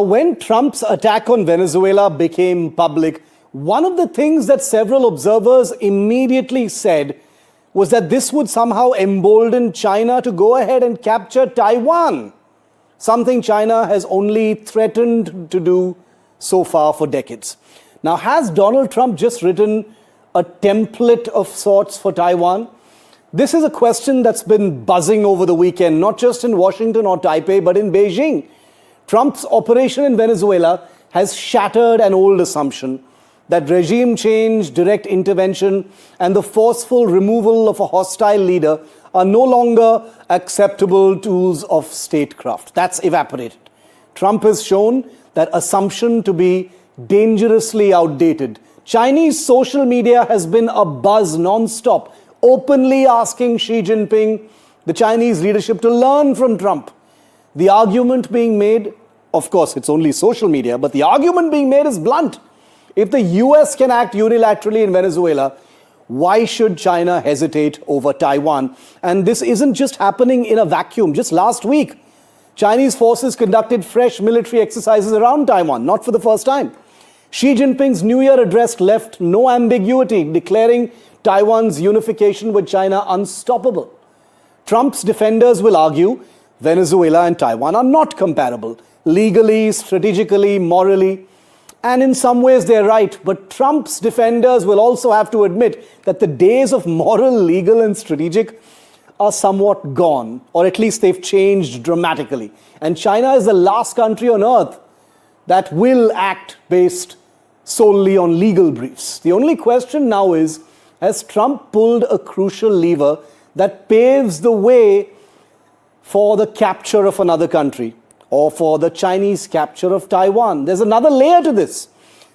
When Trump's attack on Venezuela became public, one of the things that several observers immediately said was that this would somehow embolden China to go ahead and capture Taiwan, something China has only threatened to do so far for decades. Now, has Donald Trump just written a template of sorts for Taiwan? This is a question that's been buzzing over the weekend, not just in Washington or Taipei, but in Beijing. Trump's operation in Venezuela has shattered an old assumption that regime change, direct intervention, and the forceful removal of a hostile leader are no longer acceptable tools of statecraft. That's evaporated. Trump has shown that assumption to be dangerously outdated. Chinese social media has been abuzz non-stop, openly asking Xi Jinping, the Chinese leadership, to learn from Trump. The argument being made, of course, it's only social media, but the argument being made is blunt. If the US can act unilaterally in Venezuela, why should China hesitate over Taiwan? And this isn't just happening in a vacuum. Just last week, Chinese forces conducted fresh military exercises around Taiwan, not for the first time. Xi Jinping's New Year address left no ambiguity, declaring Taiwan's unification with China unstoppable. Trump's defenders will argue Venezuela and Taiwan are not comparable, legally, strategically, morally. And in some ways they're right, but Trump's defenders will also have to admit that the days of moral, legal, and strategic are somewhat gone, or at least they've changed dramatically. And China is the last country on earth that will act based solely on legal briefs. The only question now is, has Trump pulled a crucial lever that paves the way for the capture of another country, or for the Chinese capture of Taiwan? There's another layer to this.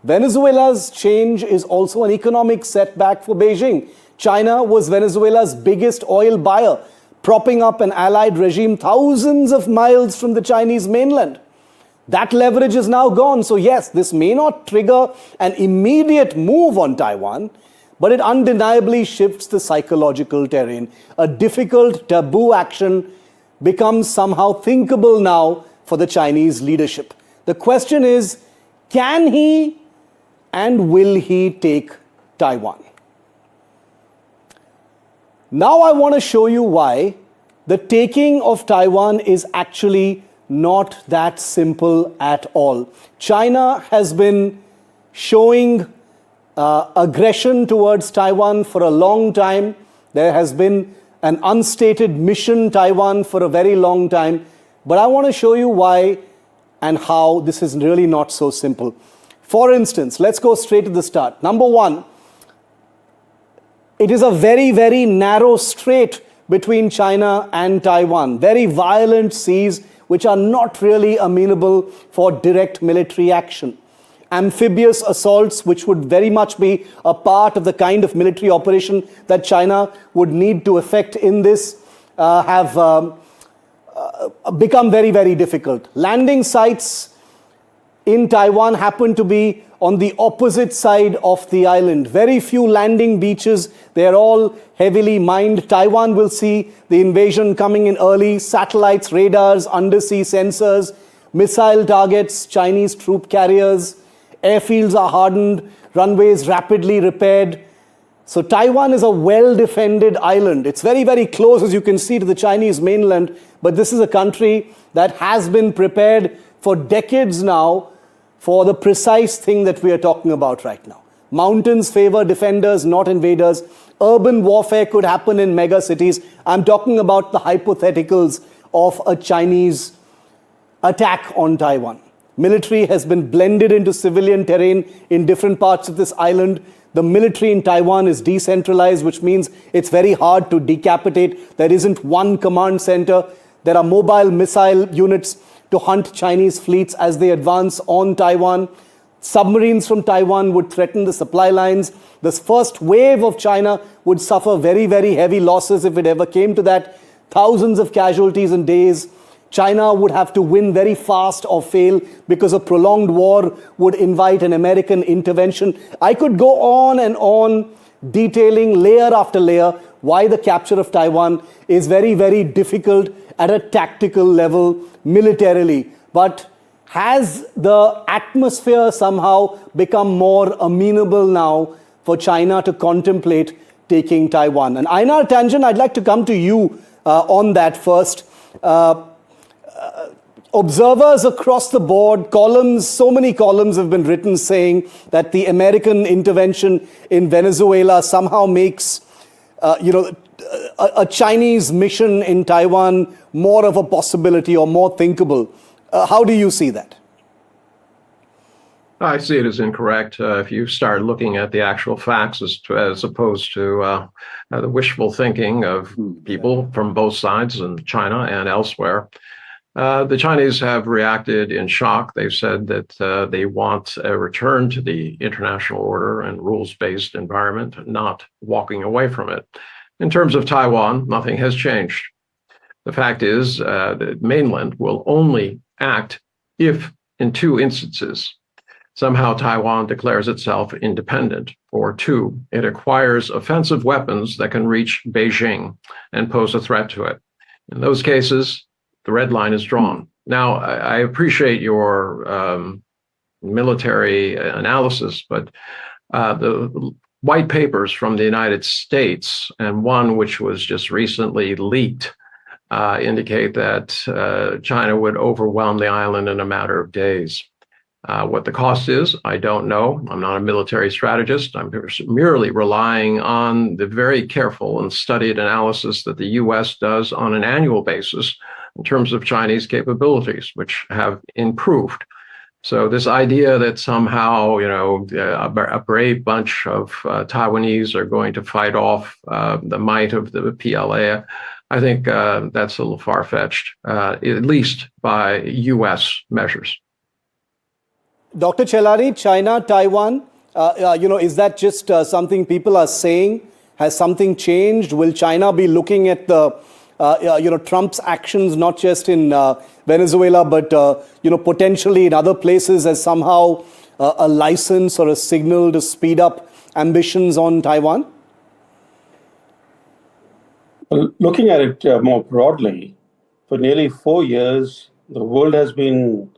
Venezuela's change is also an economic setback for Beijing. China was Venezuela's biggest oil buyer, propping up an allied regime thousands of miles from the Chinese mainland. That leverage is now gone. So yes, this may not trigger an immediate move on Taiwan, but it undeniably shifts the psychological terrain. A difficult, taboo action becomes somehow thinkable now for the Chinese leadership. The question is, can he and will he take Taiwan? Now I want to show you why the taking of Taiwan is actually not that simple at all. China has been showing aggression towards Taiwan for a long time. There has been an unstated mission Taiwan for a very long time. But I want to show you why and how this is really not so simple. For instance, let's go straight to the start. Number one, it is a very, very narrow strait between China and Taiwan. Very violent seas which are not really amenable for direct military action. Amphibious assaults, which would very much be a part of the kind of military operation that China would need to effect in this, have become very, very difficult. Landing sites in Taiwan happen to be on the opposite side of the island. Very few landing beaches. They're all heavily mined. Taiwan will see the invasion coming in early. Satellites, radars, undersea sensors, missile targets, Chinese troop carriers. Airfields are hardened, runways rapidly repaired. So Taiwan is a well-defended island. It's very, very close, as you can see, to the Chinese mainland. But this is a country that has been prepared for decades now for the precise thing that we are talking about right now. Mountains favor defenders, not invaders. Urban warfare could happen in mega cities. I'm talking about the hypotheticals of a Chinese attack on Taiwan. Military has been blended into civilian terrain in different parts of this island. The military in Taiwan is decentralized, which means it's very hard to decapitate. There isn't one command center. There are mobile missile units to hunt Chinese fleets as they advance on Taiwan. Submarines from Taiwan would threaten the supply lines. This first wave of China would suffer very, very heavy losses if it ever came to that. Thousands of casualties in days. China would have to win very fast or fail because a prolonged war would invite an American intervention. I could go on and on detailing layer after layer why the capture of Taiwan is very, very difficult at a tactical level militarily. But Has the atmosphere somehow become more amenable now for China to contemplate taking Taiwan? And Einar, Tangen, I'd like to come to you on that first. Observers across the board, columns, so many columns have been written saying that the American intervention in Venezuela somehow makes, a Chinese mission in Taiwan more of a possibility or more thinkable. How do you see that? I see it as incorrect. If you start looking at the actual facts as opposed to the wishful thinking of people from both sides in China and elsewhere, the Chinese have reacted in shock. They've said that they want a return to the international order and rules-based environment, not walking away from it. In terms of Taiwan, nothing has changed. The fact is the mainland will only act if, in two instances, somehow Taiwan declares itself independent, or two, it acquires offensive weapons that can reach Beijing and pose a threat to it. In those cases, the red line is drawn. Now, I appreciate your military analysis, but the white papers from the United States, and one which was just recently leaked, indicate that China would overwhelm the island in a matter of days. What the cost is, I don't know. I'm not a military strategist. I'm merely relying on the very careful and studied analysis that the U.S. does on an annual basis in terms of Chinese capabilities, which have improved. So this idea that somehow, a brave bunch of Taiwanese are going to fight off the might of the PLA, I think that's a little far-fetched, at least by U.S. measures. Dr. Chellaney, China, Taiwan, is that just something people are saying? Has something changed? Will China be looking at the, Trump's actions, not just in Venezuela, but, potentially in other places as somehow a license or a signal to speed up ambitions on Taiwan? Well, looking at it more broadly, for nearly 4 years, the world has been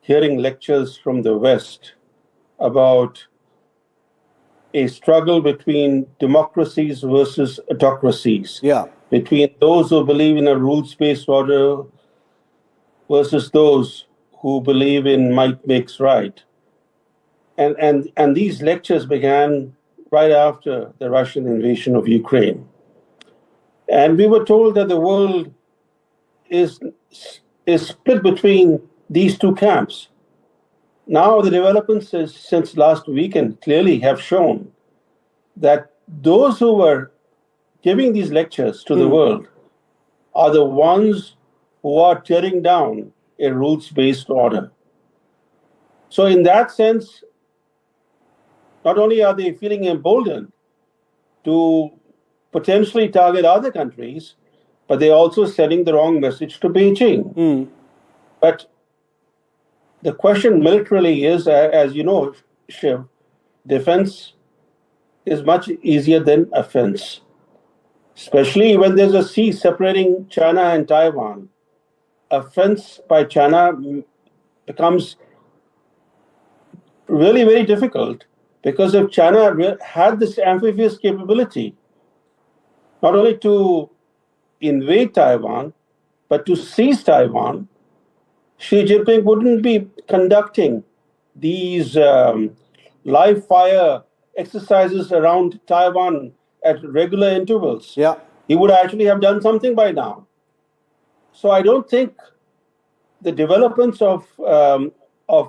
hearing lectures from the West about a struggle between democracies versus autocracies. Yeah. Between those who believe in a rules-based order versus those who believe in might makes right. And these lectures began right after the Russian invasion of Ukraine. And we were told that the world is split between these two camps. Now the developments since last weekend clearly have shown that those who were giving these lectures to the world are the ones who are tearing down a rules-based order. So in that sense, not only are they feeling emboldened to potentially target other countries, but they're also sending the wrong message to Beijing. But the question militarily is, as you know, Shiv, defense is much easier than offense, especially when there's a sea separating China and Taiwan. Offense by China becomes really very difficult because if China had this amphibious capability, not only to invade Taiwan, but to seize Taiwan, Xi Jinping wouldn't be conducting these live fire exercises around Taiwan at regular intervals. Yeah. He would actually have done something by now. So I don't think the developments of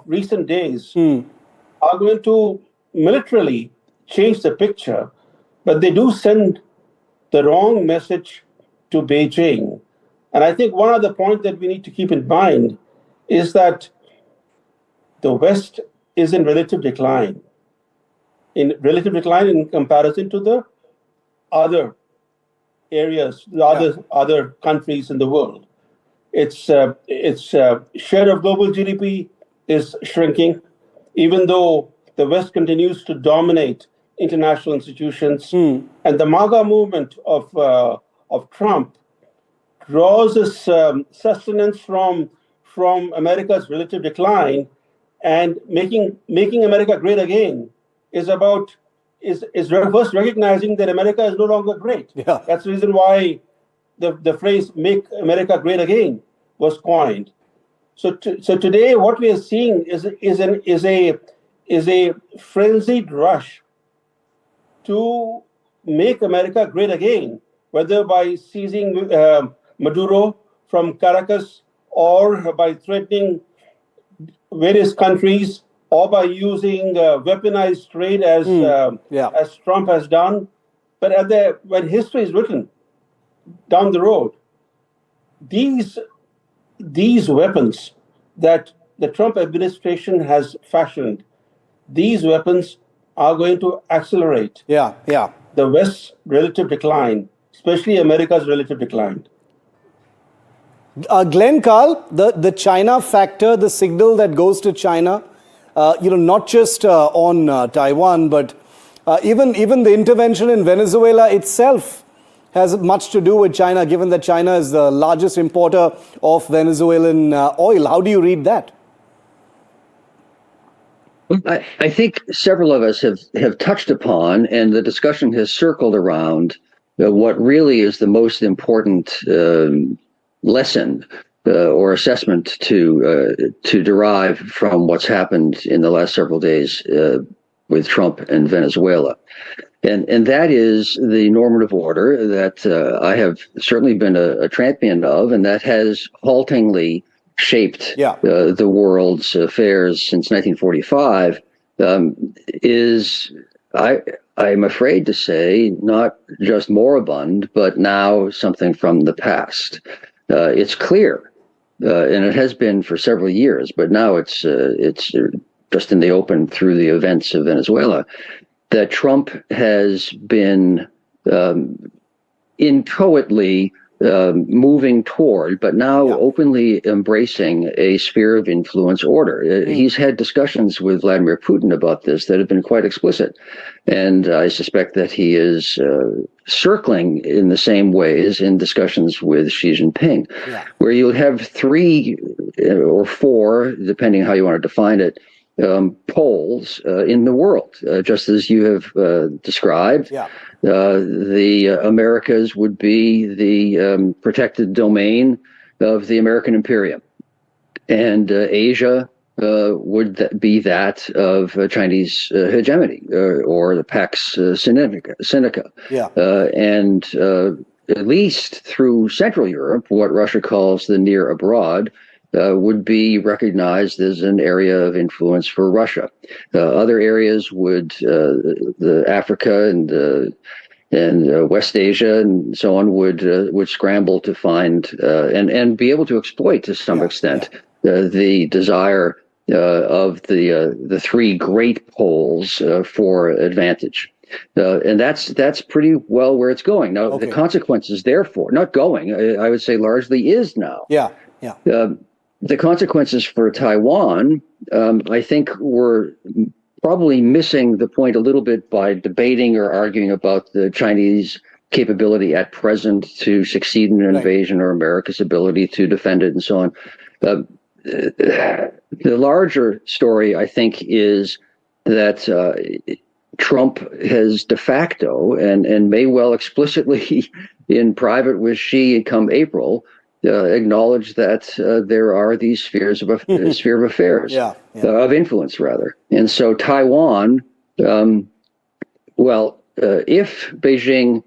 recent days are going to militarily change the picture, but they do send the wrong message to Beijing. And I think one other point that we need to keep in mind is that the West is in relative decline. In comparison to the other areas, the other countries in the world. Its share of global GDP is shrinking, even though the West continues to dominate international institutions. And the MAGA movement of Trump draws its sustenance from from America's relative decline and making America great again is first recognizing that America is no longer great. Yeah. That's the reason why the phrase "Make America Great Again" was coined. So today, what we are seeing is a frenzied rush to make America great again, whether by seizing Maduro from Caracas or by threatening various countries or by using weaponized trade as Trump has done. But when history is written down the road, these weapons that the Trump administration has fashioned, these weapons are going to accelerate the West's relative decline, especially America's relative decline. Glenn, Carle, the China factor, the signal that goes to China, not just on Taiwan, but even the intervention in Venezuela itself has much to do with China, given that China is the largest importer of Venezuelan oil. How do you read that? I think several of us have touched upon, and the discussion has circled around what really is the most important lesson or assessment to derive from what's happened in the last several days with Trump and Venezuela. And that is the normative order that I have certainly been a champion of, and that has haltingly shaped the world's affairs since 1945, is, I'm afraid to say, not just moribund, but now something from the past. It's clear, and it has been for several years, but now it's just in the open through the events of Venezuela, that Trump has been inchoately moving toward, but now openly embracing a sphere of influence order. He's had discussions with Vladimir Putin about this that have been quite explicit. And I suspect that he is circling in the same ways in discussions with Xi Jinping, where you'll have 3 or 4, depending how you want to define it, poles in the world, just as you have described. The Americas would be the protected domain of the American imperium, and Asia would be that of Chinese hegemony, or the Pax Sinica. And at least through Central Europe, what Russia calls the near abroad, would be recognized as an area of influence for Russia. Other areas would, the Africa and West Asia and so on, would scramble to find and be able to exploit to some extent the desire of the 3 great poles for advantage. And that's pretty well where it's going now. The consequences, therefore, not going, I would say largely is now. The consequences for Taiwan, I think, were probably missing the point a little bit by debating or arguing about the Chinese capability at present to succeed in an invasion, or America's ability to defend it, and so on. The larger story, I think, is that Trump has de facto and may well explicitly in private with Xi come April acknowledge that there are these sphere of affairs, of influence rather. And so Taiwan, if Beijing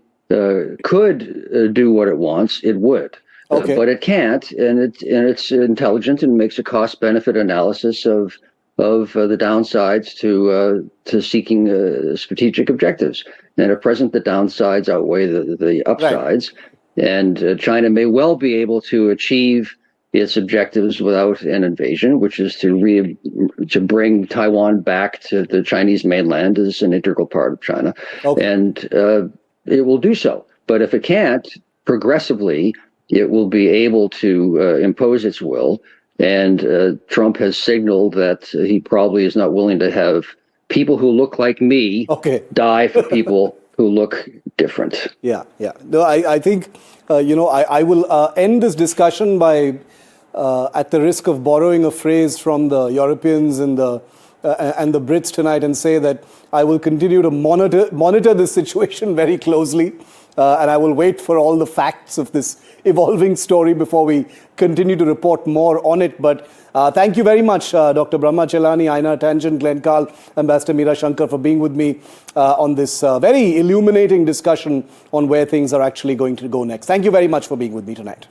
could do what it wants, it would. But it can't, and it's intelligent and makes a cost-benefit analysis of the downsides to seeking strategic objectives. And at present, the downsides outweigh the upsides. And China may well be able to achieve its objectives without an invasion, which is to bring Taiwan back to the Chinese mainland as an integral part of China. And it will do so. But if it can't, progressively, it will be able to impose its will. And Trump has signaled that he probably is not willing to have people who look like me die for people who look different. No, I think, I will end this discussion by at the risk of borrowing a phrase from the Europeans and the Brits tonight, and say that I will continue to monitor this situation very closely, and I will wait for all the facts of this evolving story before we continue to report more on it. But thank you very much, Dr. Brahma Chellaney, Einar, Tangen, Glenn, Carle, Ambassador Meera, Shankar, for being with me on this very illuminating discussion on where things are actually going to go next. Thank you very much for being with me tonight.